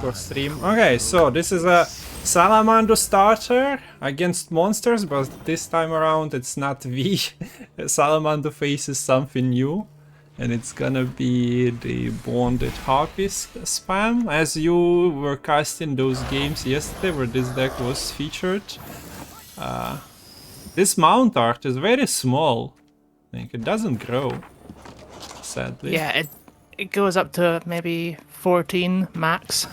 Discord stream. Okay, so this is a Salamander starter against monsters, but this time around it's not V. Salamander faces something new, and it's gonna be the bonded harpy spam. As you were casting those games yesterday where this deck was featured, this mount art is very small. Like, it doesn't grow, sadly. Yeah, it goes up to maybe 14 max.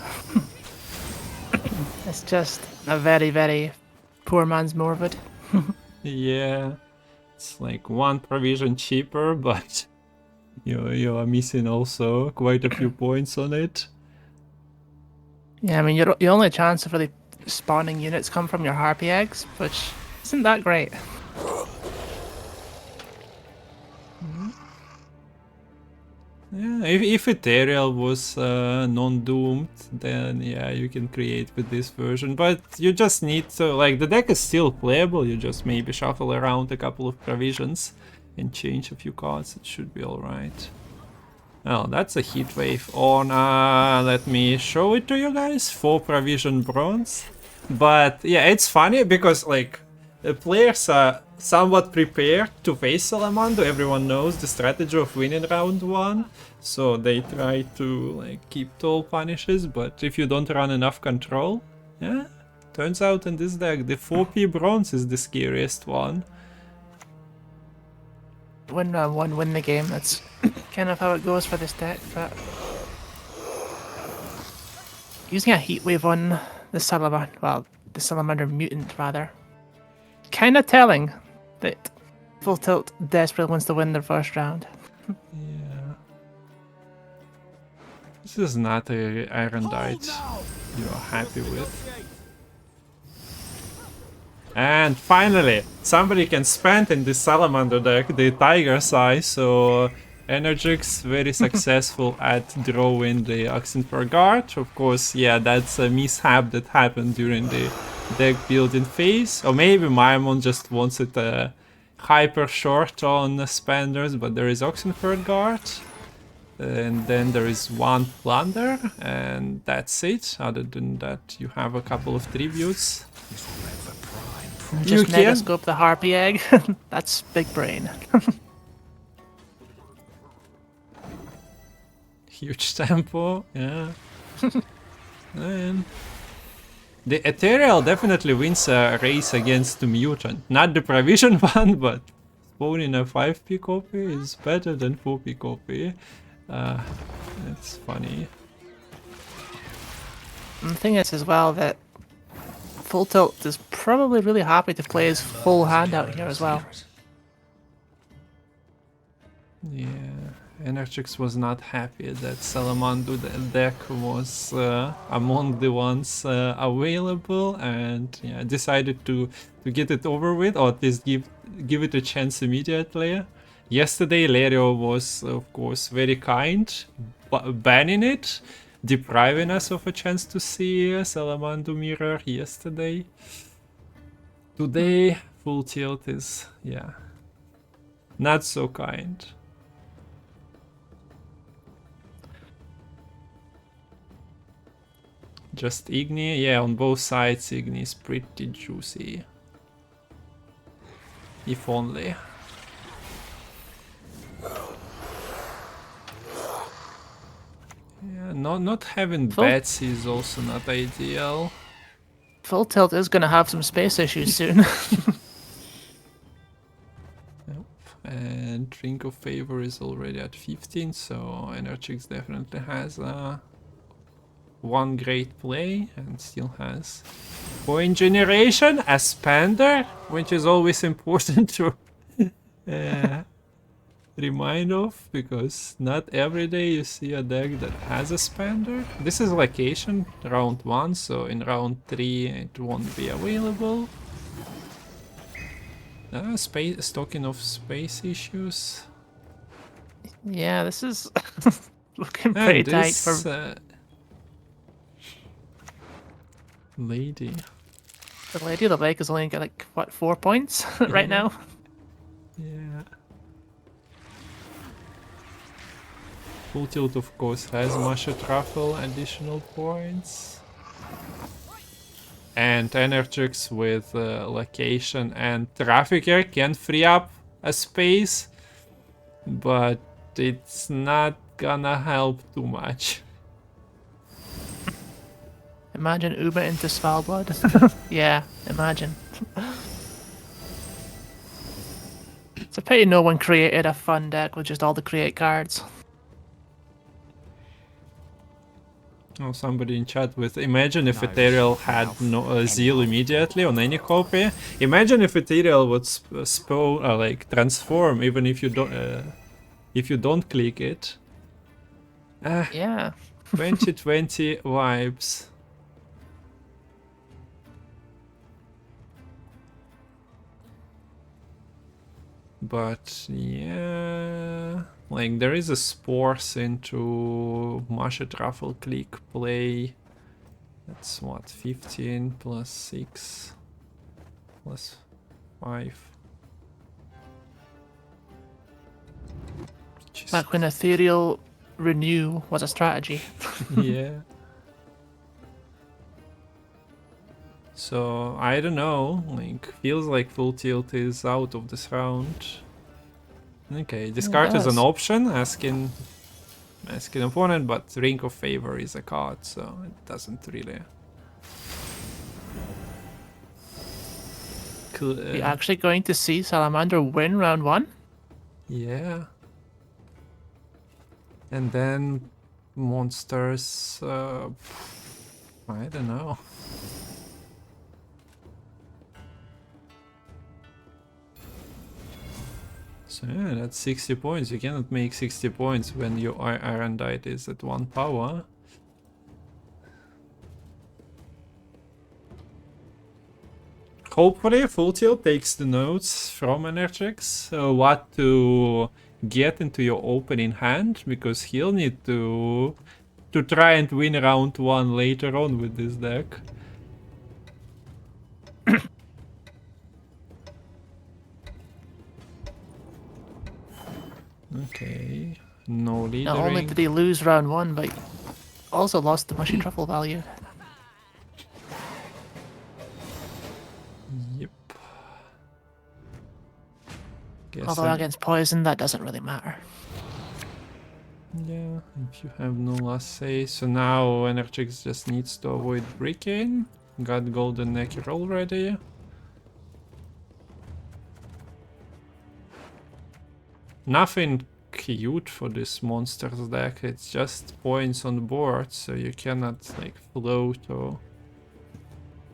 It's just a very, very poor man's Morvid. Yeah, it's like one provision cheaper, but you are missing also quite a few points on it. Yeah, I mean, your only chance of really spawning units come from your harpy eggs, which isn't that great. Yeah, if Ethereal was non-doomed, then yeah, you can create with this version. But you just need to, like, the deck is still playable, you just maybe shuffle around a couple of provisions and change a few cards, it should be alright. Oh, that's a heat wave on, let me show it to you guys, 4 provision bronze. But yeah, it's funny because, like, the players are somewhat prepared to face Salamander. Everyone knows the strategy of winning round 1, so they try to, like, keep tall punishes, but if you don't run enough control, yeah, turns out in this deck the 4p bronze is the scariest one. Win round 1, win the game. That's kind of how it goes for this deck, but using a heat wave on the Salamander, well, the Salamander mutant rather, kind of telling that Full Tilt desperately wants to win their first round. Yeah. This is not a Iron Knight you are happy with. And finally, somebody can spend in this Salamander deck the Tiger's Eye, so Energix very successful at drawing the Oxenford Guard. Of course, yeah, that's a mishap that happened during the deck building phase. Or maybe Maimon just wants it hyper short on Spenders, but there is Oxenford Guard. And then there is one Plunder, and that's it. Other than that, you have a couple of tributes. Just Megascope the harpy egg. That's big brain. Huge tempo, yeah. And the Ethereal definitely wins a race against the Mutant. Not the Provision one, but spawning a 5p copy is better than 4p copy. It's funny. And the thing is as well that Full Tilt is probably really happy to play his full hand out here as well. Yeah, Energix was not happy that Salamander deck was among the ones available, and yeah, decided to get it over with, or at least give it a chance immediately. Yesterday, Lerio was, of course, very kind, banning it, depriving us of a chance to see Salamander mirror yesterday. Today, Full Tilt is, yeah, not so kind. Just Igni, yeah, on both sides Igni is pretty juicy. If only. Yeah, not having bats is also not ideal. Full Tilt is going to have some space issues soon. Yep. And Drink of Favor is already at 15, so Energix definitely has one great play and still has point generation, a Spander, which is always important to remind of, because not every day you see a deck that has a Spander. This is location round 1, so in round 3 it won't be available. Talking of space issues. Yeah, this is looking pretty tight for Lady. the Lady of the Lake. Is only got like what 4 points right now. Yeah. Full Tilt, of course, has Masha Truffle additional points. And Energix with Location and Trafficker can free up a space, but it's not gonna help too much. Imagine Uber into Svalbard. Yeah, imagine. It's a pity no one created a fun deck with just all the create cards. Oh, somebody in chat with imagine if Ethereal had no Zeal immediately on any copy. Imagine if Ethereal would like transform even if you don't click it. Yeah. 2020 vibes. But yeah, like there is a Spores into Masha Truffle click play. That's what, 15 plus 6 plus 5. Back when Ethereal Renew was a strategy. Yeah. So, I don't know, like, feels like Full Tilt is out of this round. Okay, discard is an option, asking opponent, but Ring of Favor is a card, so it doesn't really... You're actually going to see Salamander win round 1? Yeah. And then monsters, I don't know. So yeah, that's 60 points. You cannot make 60 points when your Ironite is at 1 power. Hopefully Full Tilt takes the notes from Energix, what to get into your opening hand, because he'll need to try and win round 1 later on with this deck. Okay, no leadering. Not only did he lose round 1, but he also lost the mushy truffle value. Yep. Although against poison, that doesn't really matter. Yeah, if you have no last say. So now Energix just needs to avoid break-in. Got Golden Necker already. Nothing cute for this monsters deck. It's just points on the board, so you cannot like float or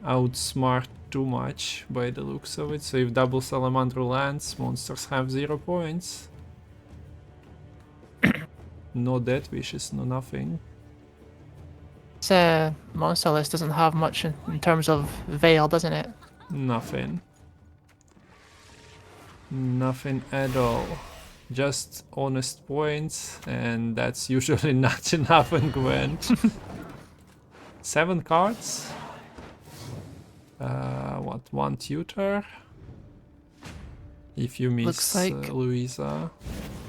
outsmart too much by the looks of it. So if double Salamander lands, monsters have 0 points. No death wishes, no nothing. This monster list doesn't have much in terms of Veil, doesn't it? Nothing. Nothing at all. Just honest points, and that's usually not enough in Gwent. 7 cards. What, 1 tutor? If you miss Looks like Louisa.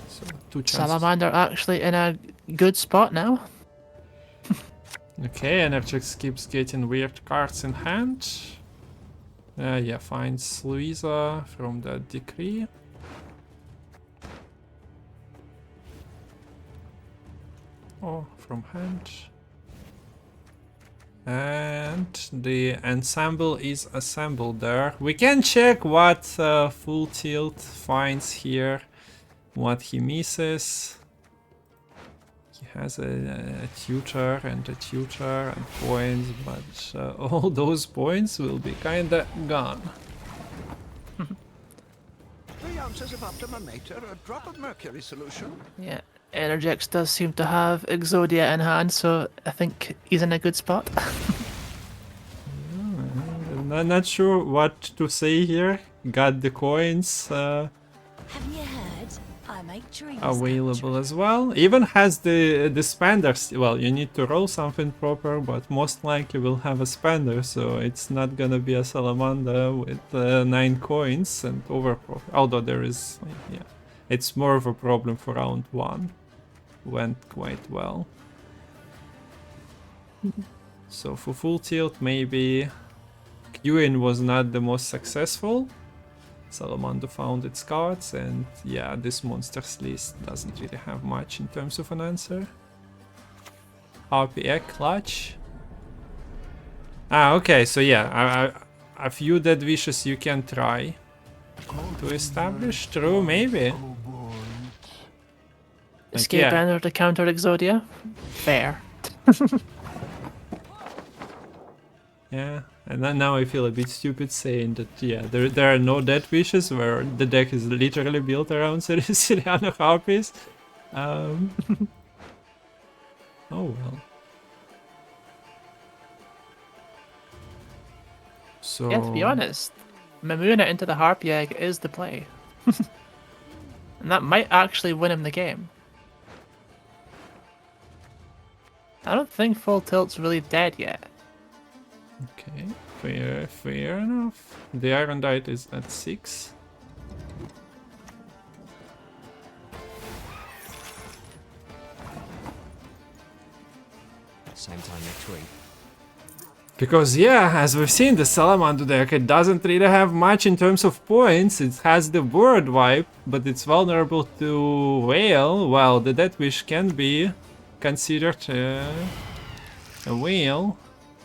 So 2 chances. Salamander actually in a good spot now. Okay, Energix keeps getting weird cards in hand. Yeah, finds Louisa from the decree. Oh, from hand. And the ensemble is assembled there. We can check what Full Tilt finds here, what he misses. He has a tutor and points, but all those points will be kinda gone. 3 ounces of Optima Mater, a drop of mercury solution. Yeah, Energix does seem to have Exodia in hand, so I think he's in a good spot. I'm not sure what to say here. Got the coins Have you heard? I make dreams available as well. Even has the spenders. Well, you need to roll something proper, but most likely will have a spender, so it's not gonna be a Salamander with 9 coins and overprofit. Although there is, yeah, it's more of a problem for round 1. went quite well. So for full tilt, maybe queuing was not the most successful. Salamander found its cards, and yeah, this monsters list doesn't really have much in terms of an answer. RPA clutch. Ah, okay, so yeah, a few dead wishes you can try to establish. True, maybe. Escape yeah. Ender to counter Exodia. Fair. Yeah, and then now I feel a bit stupid saying that, yeah, there are no dead wishes where the deck is literally built around Siciliano Harpies. Oh well. So... Yeah, to be honest, Mamuna into the Harpy Egg is the play. And that might actually win him the game. I don't think Full Tilt's really dead yet. Okay, fair enough. The Iron Knight is at 6. Same time next week. Because yeah, as we've seen, the Salamander deck, it doesn't really have much in terms of points. It has the Board Wipe, but it's vulnerable to Whale. Well, the Death Wish can be considered a Whale.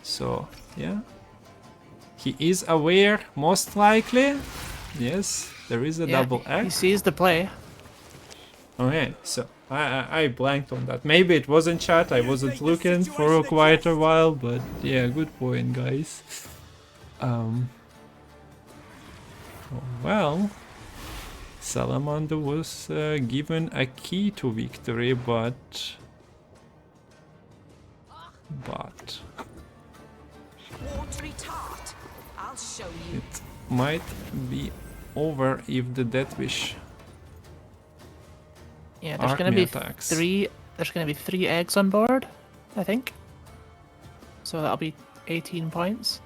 So, yeah. He is aware, most likely. Yes, there is a double He X. sees the play. Okay, so I blanked on that. Maybe it was in chat, I wasn't looking for quite a while, but yeah, good point, guys. Oh, well, Salamander was given a key to victory, but Watery tart. I'll show you. it might be over if the Death Wish. Yeah, there's Arc gonna me be attacks. There's gonna be 3 eggs on board, I think. So that'll be 18 points.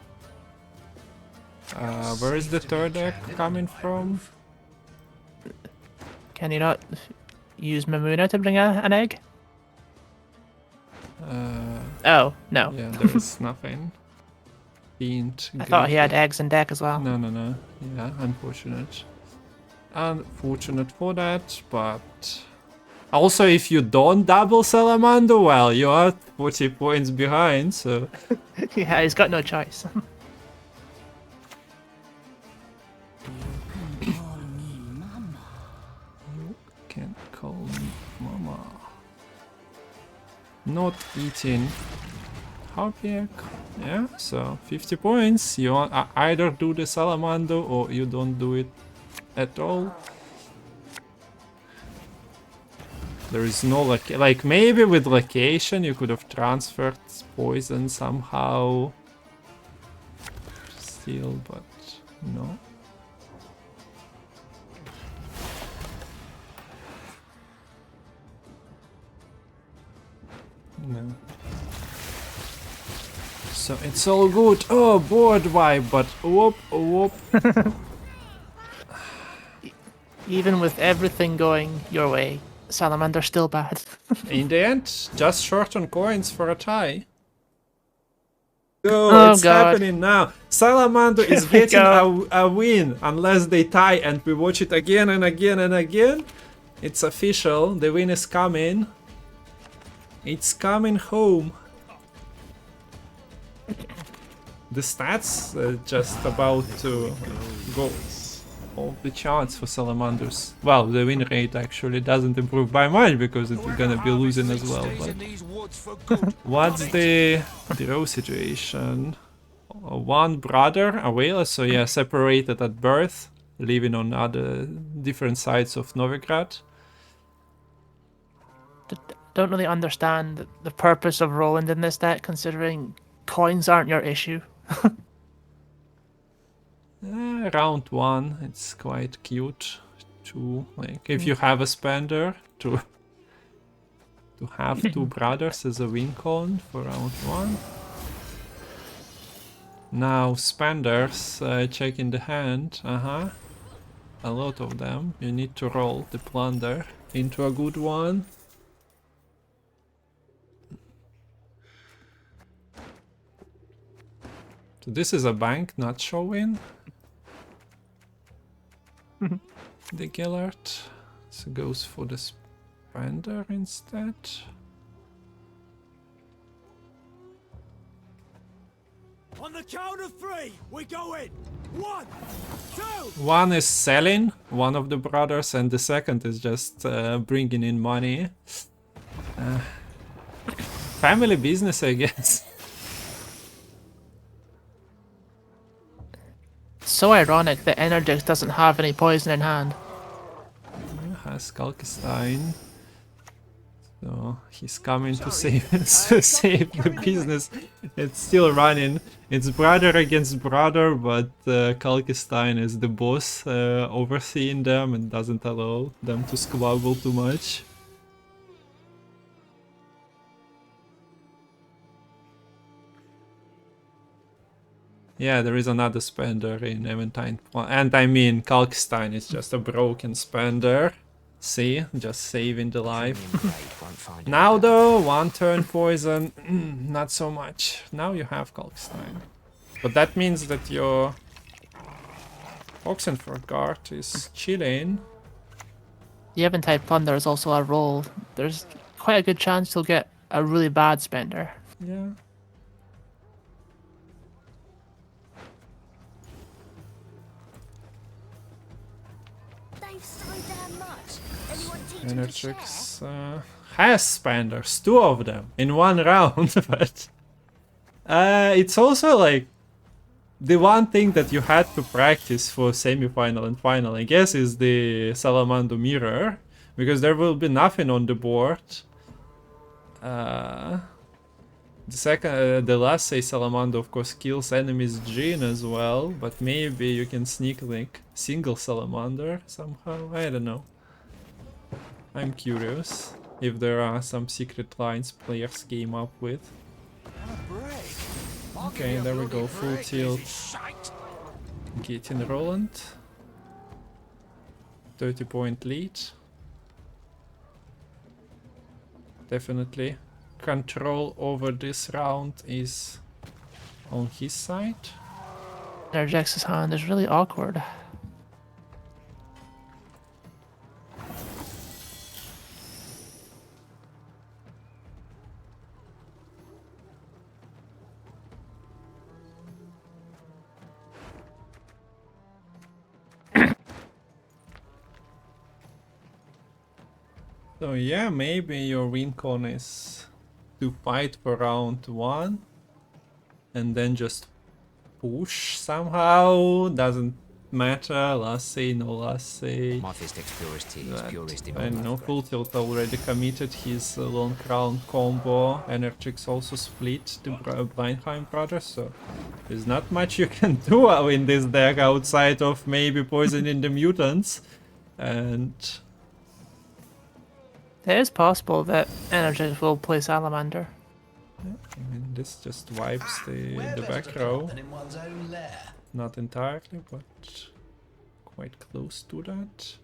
Where is the third egg coming from? Can you not use Mamuna to bring an egg? Oh, no. Yeah, there is nothing. Fiend. I thought he had eggs in deck as well. No. Yeah, unfortunate. Unfortunate for that, but... Also, if you don't double Salamander, well, you are 40 points behind, so... Yeah, he's got no choice. Can't call me mama. Not eating. Harpiek. Yeah, so 50 points. You either do the Salamander or you don't do it at all. There is no like maybe with location you could have transferred poison somehow. Still, but no. No. So it's all good. Oh, board wipe, but whoop. Even with everything going your way, Salamander's still bad. In the end, just short on coins for a tie. Oh, It's God. happening now. Salamander is getting a win unless they tie and we watch it again and again and again. It's official. The win is coming. It's coming home. The stats are just about to go off the charts for Salamanders. Well, the win rate actually doesn't improve by much because it's gonna be losing as well. But what's the draw situation? One brother, a whaler, so yeah, separated at birth, living on other different sides of Novigrad. Don't really understand the purpose of Roland in this deck, considering coins aren't your issue. Round 1, it's quite cute to, like, if you have a spender, to have 2 brothers as a win con for round 1. Now spenders, check in the hand, a lot of them. You need to roll the plunder into a good one. So this is a bank not showing. The Gillard. So goes for the spender instead. On the count of 3, we go in. 1, 2. One is selling, one of the brothers, and the second is just bringing in money. Family business, I guess. So ironic that Energix doesn't have any poison in hand. Has Kalkstein. So he's coming to save save the business. It's still running. It's brother against brother, but Kalkstein is the boss overseeing them and doesn't allow them to squabble too much. Yeah, there is another spender in Eventide. And I mean, Kalkstein is just a broken spender. See, just saving the life. Now though, one turn poison, not so much. Now you have Kalkstein. But that means that your Oxenford guard is chilling. The Eventide Plunder is also a roll. There's quite a good chance you'll get a really bad spender. Yeah. Energix has spenders, 2 of them in 1 round, but it's also like the one thing that you had to practice for semi-final and final, I guess, is the Salamander mirror, because there will be nothing on the board. The last say Salamander of course kills enemies Gene as well, but maybe you can sneak like single Salamander somehow, I don't know. I'm curious if there are some secret lines players came up with. Okay, there we go, full tilt. Getting Roland. 30-point lead. Definitely control over this round is on his side. Energix's hand is really awkward. So yeah, maybe your win con is to fight for round 1 and then just push somehow, doesn't matter, last say, no last say. My fist purity is purest in I don't know, full tilt already committed his long crown combo. Energix also split the Blindheim brothers, so there's not much you can do in this deck outside of maybe poisoning the mutants. And It is possible that Energix will play Salamander. I mean, this just wipes the back row. Not entirely, but quite close to that.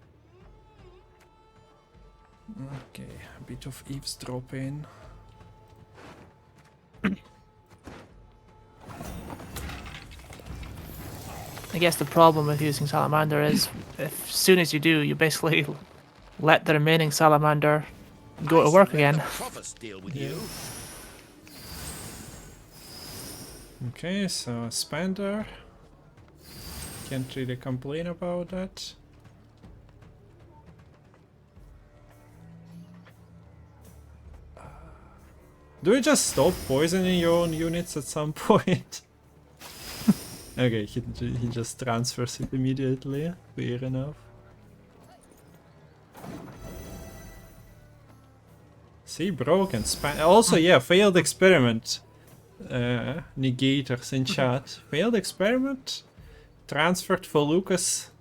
Okay, a bit of eavesdropping. I guess the problem with using Salamander is as soon as you do, you basically let the remaining Salamander go to work again. Okay, so Spender. Can't really complain about that. Do you just stop poisoning your own units at some point? Okay, he just transfers it immediately. Fair enough. See, broken span. Also, yeah, failed experiment. Negators in chat. Failed experiment. Transferred for Lucas.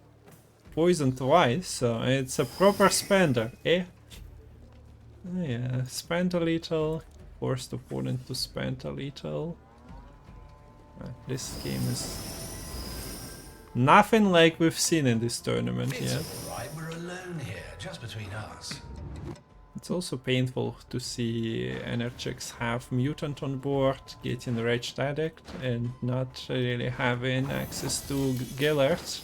Poisoned twice, so it's a proper spender, eh? Yeah, spend a little. Forced opponent to spend a little. This game is nothing like we've seen in this tournament yet. Right, we're alone here, just between us. It's also painful to see Energix have mutant on board, getting Raged Addict, and not really having access to Gellert.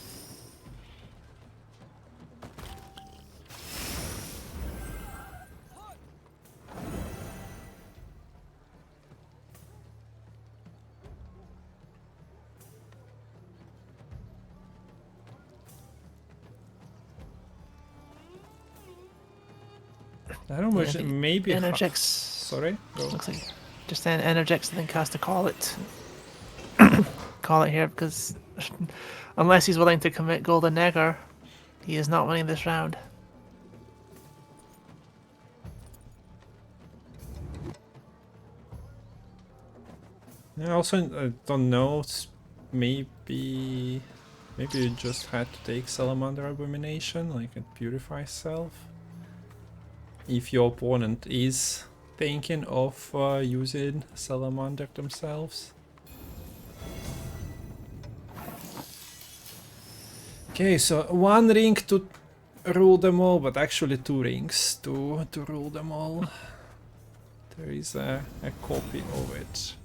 I don't know, Yeah, I think maybe... Energix. Sorry? Go. Looks like just then Energix and then cast to call it. Call it here because unless he's willing to commit Golden Negger, he is not winning this round. I also don't know, maybe you just had to take Salamander Abomination, like it purifies self. If your opponent is thinking of using Salamander themselves. Okay, so 1 ring to rule them all, but actually 2 rings to rule them all. There is a copy of it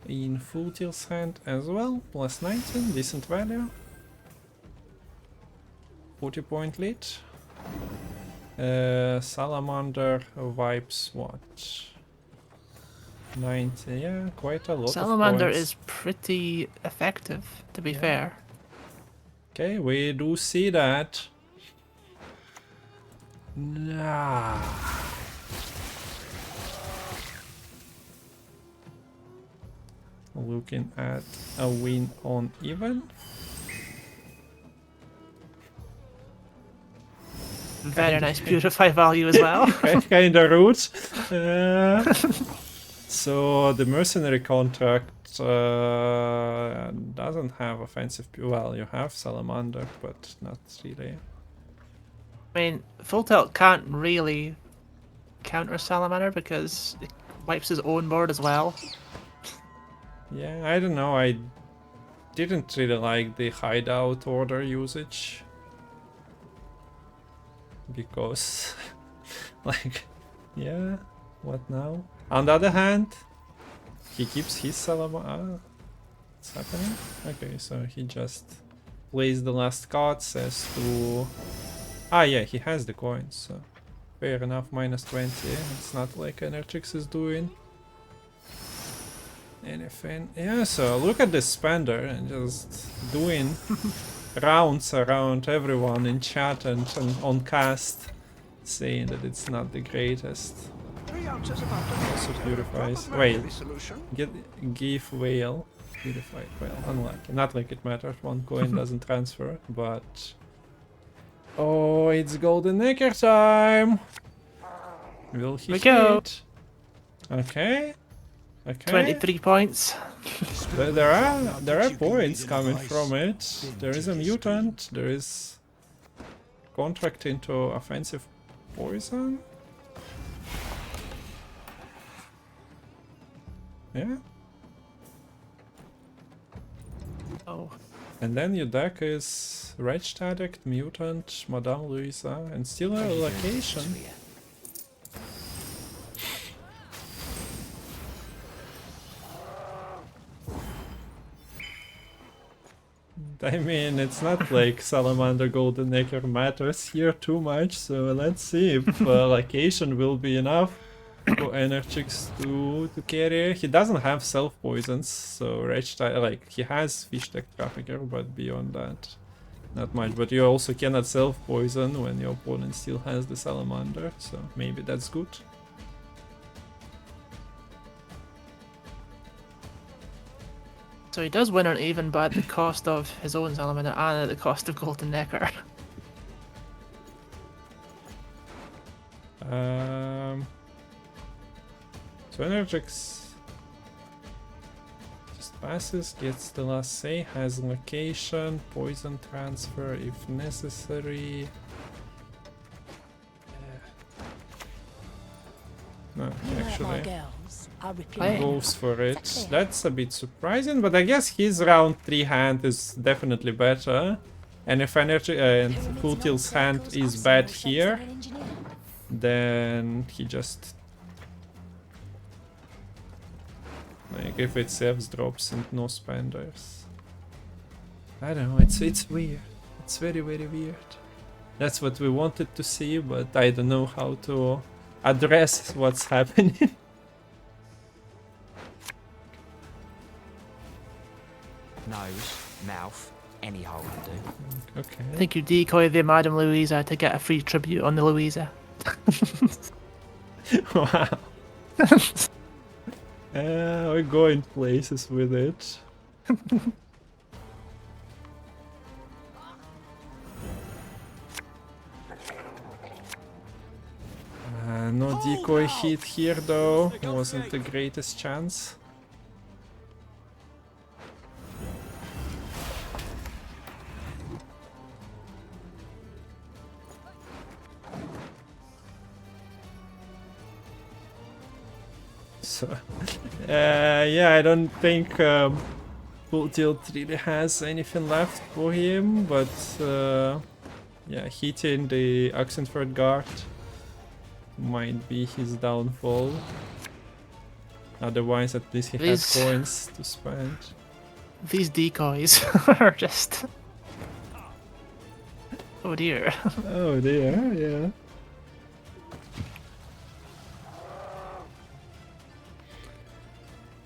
in Full Tilt's hand as well, plus 19, decent value. 40-point lead. Salamander wipes what? 90, yeah, quite a lot Salamander of points. is pretty effective, to be fair. Okay, we do see that. Nah. Looking at a win on even. Very nice purify value as well. Kinda rude. So the mercenary contract doesn't have offensive. Well, you have Salamander, but not really. I mean, Full Tilt can't really counter Salamander because it wipes his own board as well. Yeah, I don't know. I didn't really like the hideout order usage. Because, like, yeah, what now? On the other hand, he keeps his Salamander. What's happening? Okay, so he just plays the last card, says to... Ah, yeah, he has the coins, so fair enough, minus 20. It's not like Energix is doing anything. Yeah, so look at this spender and just doing rounds around everyone in chat and on cast, saying that it's not the greatest. 3 ounces of Also optimal purifies. drop of Wait, mercury solution. give whale. Purified whale. Unlucky. Not like it matters. 1 coin doesn't transfer, but... Oh, it's Golden Necker time! Will he We go. hit? Okay. Okay. 23 points. But there are points coming from it. There is a mutant. There is contract into offensive poison. Yeah. Oh. And then your deck is Raged Addict, Mutant, Madame Louisa, and still a location. I mean, it's not like Salamander Golden Necker matters here too much, so let's see if location will be enough for Energix to carry. He doesn't have self-poisons, so Wretched, like, he has Fish Tech Trafficker, but beyond that, not much. But you also cannot self-poison when your opponent still has the Salamander, so maybe that's good. So he does win on even, but at the cost of his own Salamander and at the cost of Golden Necker. So Energix just passes, gets the last say, has location, poison transfer if necessary. No, actually goes for it. That's a bit surprising, but I guess his round 3 hand is definitely better. And if Full Tilt's hand is bad here, then he just like if it saves drops and no spenders. I don't know, it's weird. It's very weird. That's what we wanted to see, but I don't know how to address what's happening. Nose, mouth, any hole will do. Okay. I think you decoy the Madame Louisa to get a free tribute on the Louisa. Wow. We're going places with it. No decoy hit here though, wasn't the greatest chance. So, yeah, I don't think Full Tilt really has anything left for him, but yeah, hitting the Oxenford Guard might be his downfall. Otherwise, at least he has coins to spend. These decoys are just... Oh dear. Oh dear, yeah.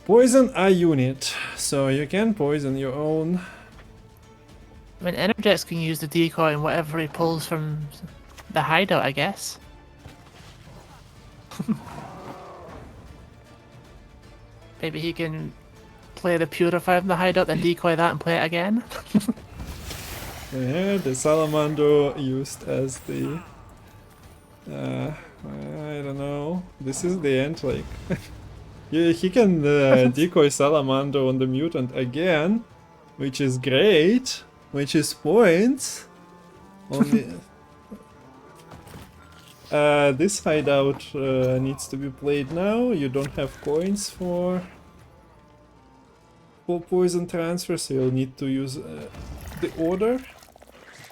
Poison a unit, so you can poison your own. I mean, Energex can use the decoy and whatever he pulls from the hideout, I guess. Maybe he can play the Purify from the hideout, then decoy that and play it again. Yeah, the Salamander used as the... I don't know. This is the end, like... yeah, he can decoy Salamander on the mutant again, which is great, which is points. Only... this hideout needs to be played now. You don't have coins for poison transfer, so you'll need to use the order.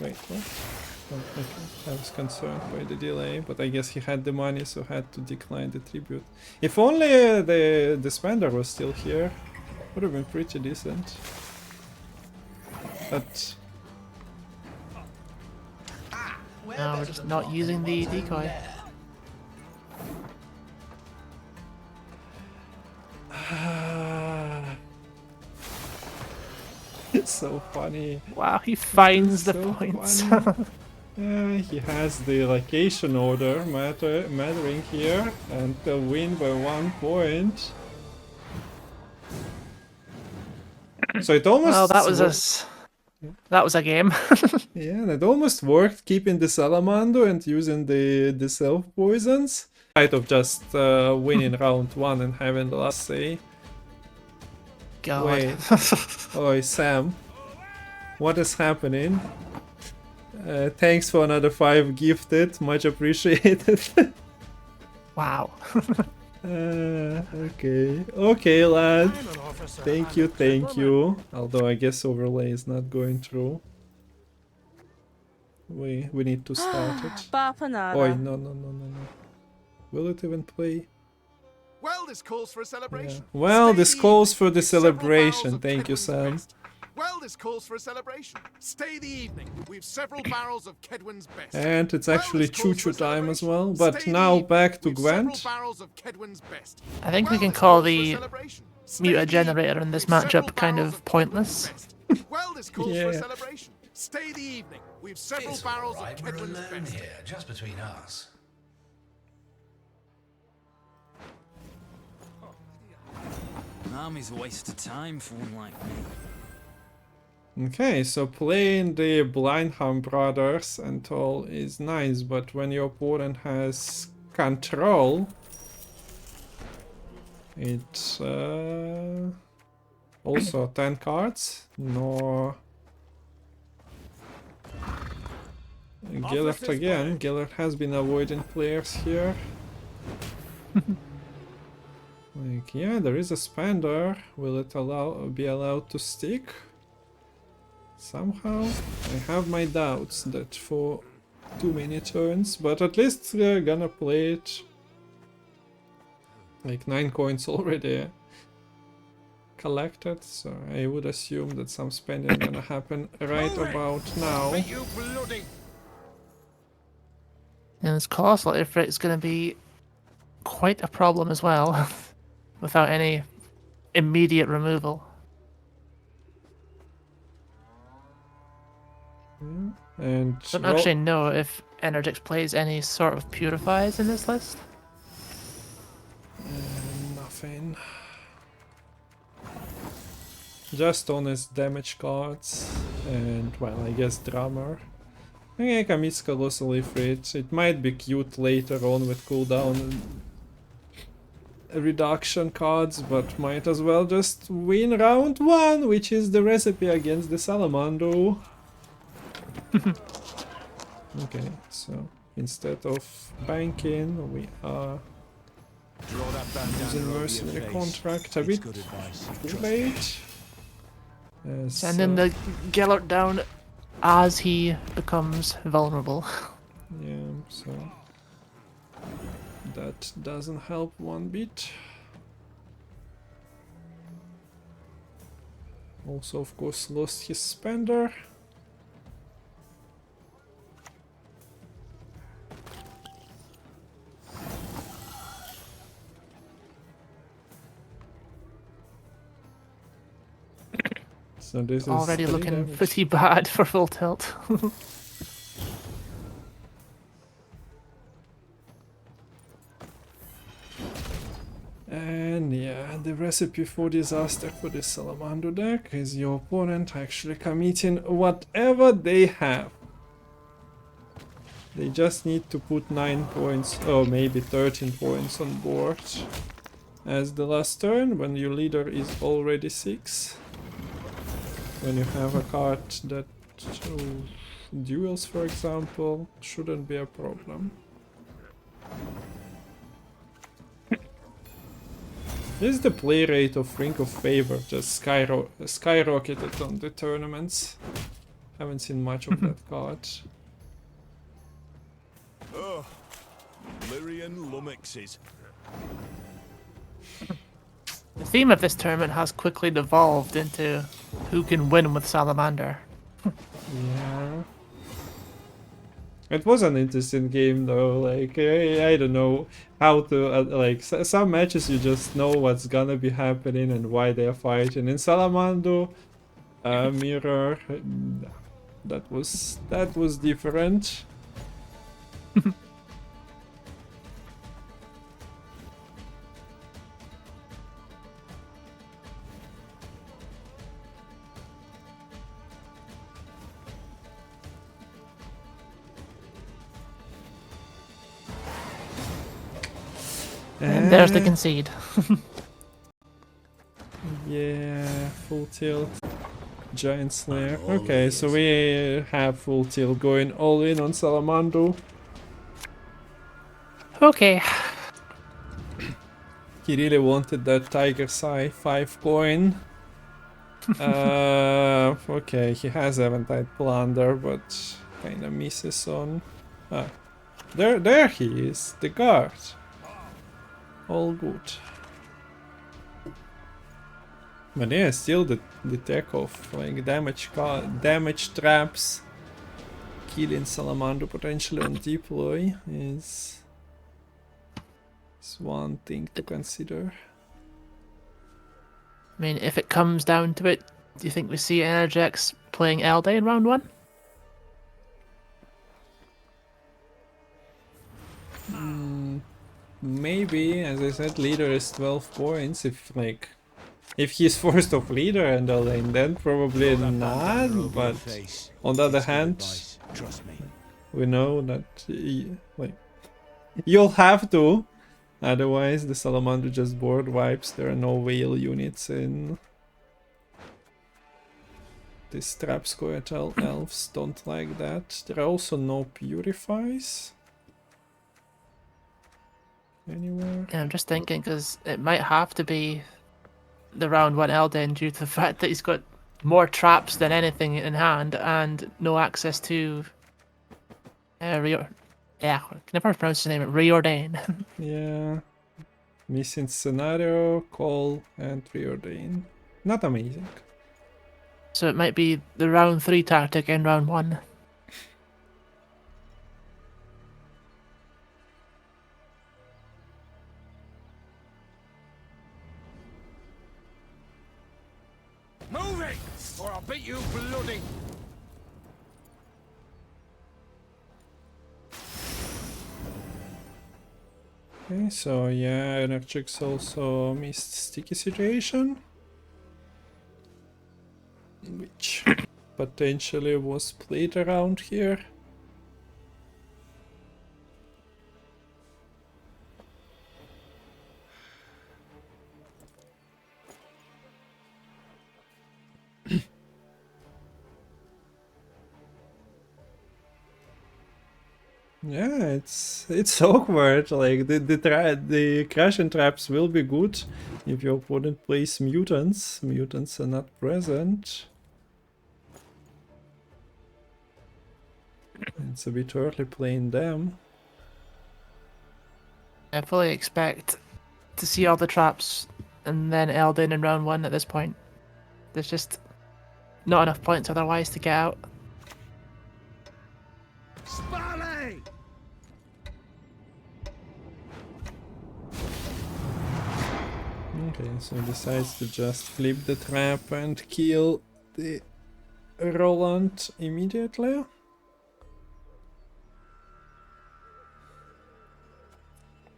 Wait, what? Oh, okay. I was concerned by the delay, but I guess he had the money, so had to decline the tribute. If only the spender was still here, would have been pretty decent. But No, we're just not using the decoy. it's so funny. Wow, he finds the So points. funny. He has the location order mattering here, and they'll win by 1 point. So it almost... Well, that was a game. Yeah, it almost worked, keeping the Salamander and using the self-poisons. Instead of just winning round 1 and having the last say. God. Wait. Oi, Sam. What is happening? Thanks for another 5 gifted, much appreciated. Wow. Okay. Okay, lad. Thank you. Although I guess overlay is not going through. We need to start it. Oi, no. Will it even play? Well, this calls for a celebration. Yeah. Well, Stay this the calls evening for the with several barrels celebration. of Thank you, Kedwin's Sam. best. Well, this calls for a celebration. Stay the evening. We've several barrels of Kedwin's best. And it's actually choo-choo time as well. Stay But the now evening. back to We've several Gwent. barrels of Kedwin's best. I think we Well, can this call calls for a the celebration. Stay muta the generator evening. in this We've several matchup kind barrels of Kedwin's pointless. best. Well, this calls for Yeah. a celebration. Stay the evening. We've several It's barrels alright, of we're Kedwin's alone best. here, just between us. Army's a waste of time for one like me. Okay, so playing the Blindham brothers and all is nice, but when your opponent has control, it's also 10 cards. No. Gillard again. Gillard has been avoiding players here. Like, yeah, there is a spender. Will it be allowed to stick? Somehow, I have my doubts that for too many turns, but at least they're gonna play it. Like 9 coins already collected, so I would assume that some spending gonna happen right about now. You bloody. And this colossal ifrit is going to be quite a problem as well, without any immediate removal. And I don't actually know if Energix plays any sort of purifies in this list. nothing. Just honest damage cards, and well, I guess drummer. Okay, commits colossal ifrit. It might be cute later on with cooldown reduction cards, but might as well just win round 1, which is the recipe against the Salamander. Okay, so instead of banking, we are Draw that bandana using over your mercenary face. contract a It's bit good advice. too Trust me. late. Sending the Gellert down as he becomes vulnerable. Yeah, so that doesn't help one bit. Also, of course, lost his spender. So this is Already 3 looking damage. pretty bad for full tilt. And yeah, the recipe for disaster for this Salamander deck is your opponent actually committing whatever they have. They just need to put 9 points, or maybe 13 points on board as the last turn, when your leader is already 6. When you have a card that duels, for example, shouldn't be a problem. This is the play rate of Ring of Favor, just skyrocketed on the tournaments. Haven't seen much of that card. Oh, Lyrian lummoxes. The theme of this tournament has quickly devolved into who can win with Salamander. Yeah. It was an interesting game though, like, I don't know how to, like, some matches you just know what's gonna be happening and why they're fighting. In Salamander, Mirror, that was different. And there's the concede. Yeah, full tilt. Giant Slayer. Okay, so we have full tilt going all in on Salamander. Okay. He really wanted that Tiger Sai 5 coin. Okay, he has Eventide Plunder, but kinda misses on... Ah, there he is, the guard. All good. But yeah, still the tech of like damage traps, killing Salamander potentially on deploy is one thing to consider. I mean, if it comes down to it, do you think we see Energix playing Elde in round 1? Maybe, as I said, leader is 12 points. If he's forced off leader and the lane, then probably not. But on the other hand, Trust me. we know that you'll have to. Otherwise, the Salamander just board wipes. There are no whale units in. These trap square elves don't like that. There are also no purifies anywhere. Yeah, I'm just thinking because it might have to be the round 1 Elden due to the fact that he's got more traps than anything in hand and no access to Yeah, I can never pronounce his name. Reordain. Yeah. Missing scenario, call, and reordain. Not amazing. So it might be the round 3 tactic in round 1. Move it, or I'll beat you bloody. Okay, so yeah, Energix also missed sticky situation. Which potentially was played around here. Yeah, it's awkward. Like the crash and traps will be good if your opponent plays mutants. Mutants are not present. It's a bit early playing them. I fully expect to see all the traps and then Elden in round 1 at this point. There's just not enough points otherwise to get out. Spally! Okay, so he decides to just flip the trap and kill the Roland immediately.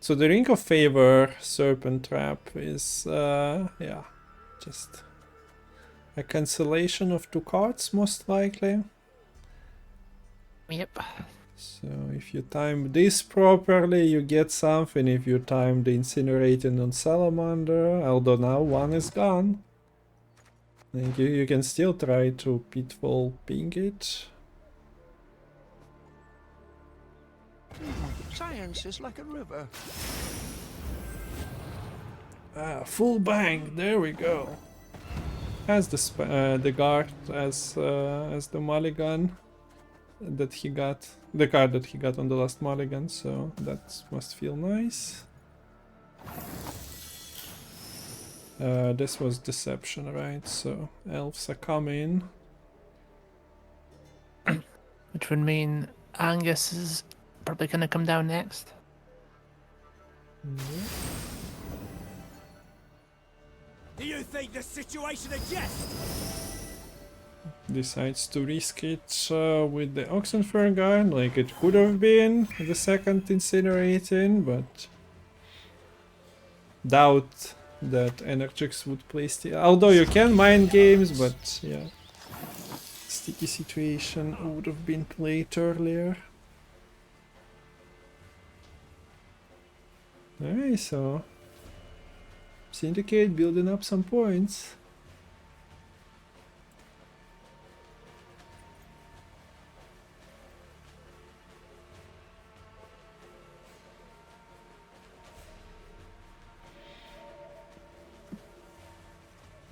So the Ring of Favor Serpent Trap is, yeah, just a cancellation of 2 cards, most likely. Yep. So if you time this properly, you get something. If you time the Incinerating on Salamander, although now 1 is gone. Like you can still try to Pitfall ping it. Science is like a river. Ah, full bang! There we go. As the guard, as the mulligan that he got, the card that he got on the last mulligan. So that must feel nice. This was deception, right? So elves are coming. Which would mean Angus is probably going to come down next. Do you think the situation a jest? Decides to risk it with the Oxenfur guard, like it could have been the second incinerating, but doubt that Energix would play still. Although you can mind games, but yeah, sticky situation would have been played earlier. Alright, so Syndicate building up some points.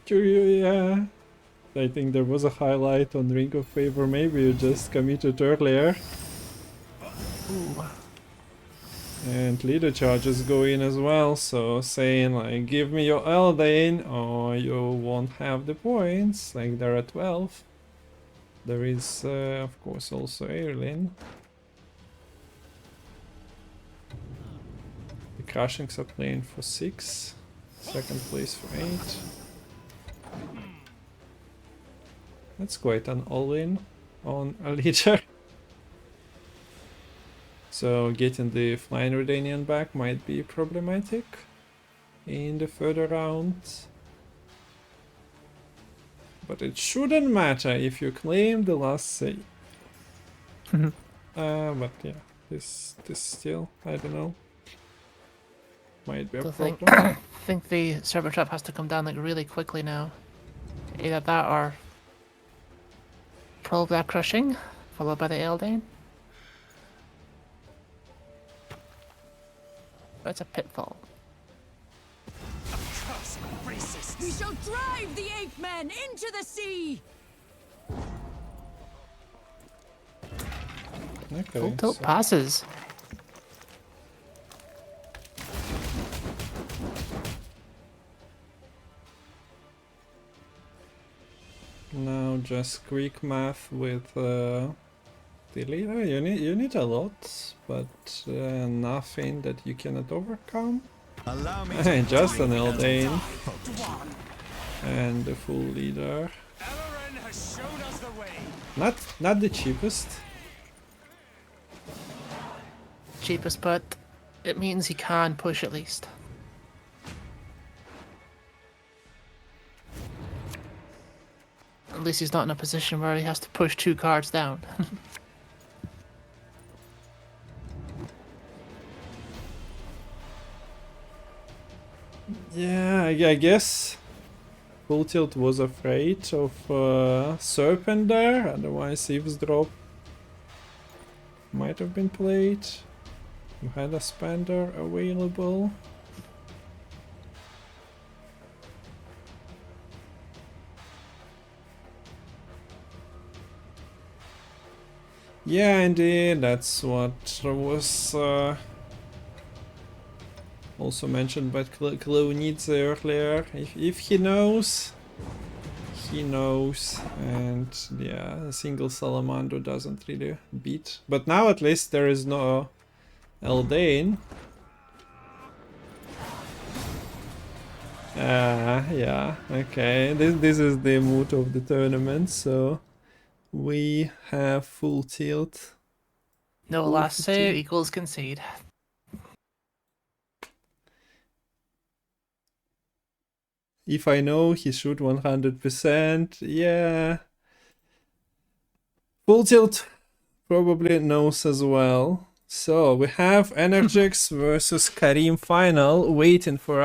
Yeah, I think there was a highlight on Ring of Favor. Maybe you just committed earlier. Ooh. And leader charges go in as well, so saying like, give me your Eldain or you won't have the points, like there are 12. There is of course also Airlin. The Crushings are playing for 6, second place for 8. That's quite an all-in on a leader. So getting the Flying Redanian back might be problematic in the further rounds. But it shouldn't matter if you claim the last say. But yeah, this still, I don't know. Might be a problem. I think the server trap has to come down like really quickly now. Either that or probably a crushing, followed by the Eldain. But it's a pitfall. We shall drive the ape men into the sea! Okay. Full tilt so- passes. Now just quick math with the leader. You need a lot, but nothing that you cannot overcome. Allow me to Just an break as Eldain One. and the full leader. Elren has shown us the way. Not the cheapest. Cheapest, but it means he can push at least. At least he's not in a position where he has to push 2 cards down. Yeah, I guess Full Tilt was afraid of Serpent there, otherwise Eavesdrop might have been played. You had a Spender available. Yeah, indeed, that's what was also mentioned by Clownitz earlier. If he knows, he knows, and yeah, a single Salamander doesn't really beat. But now at least there is no Eldain. Yeah, okay. This is the mood of the tournament, so we have Full Tilt. No Full last save 15. equals concede. If I know, he should 100%. Yeah. Full Tilt probably knows as well. So we have Energix versus Karim final waiting for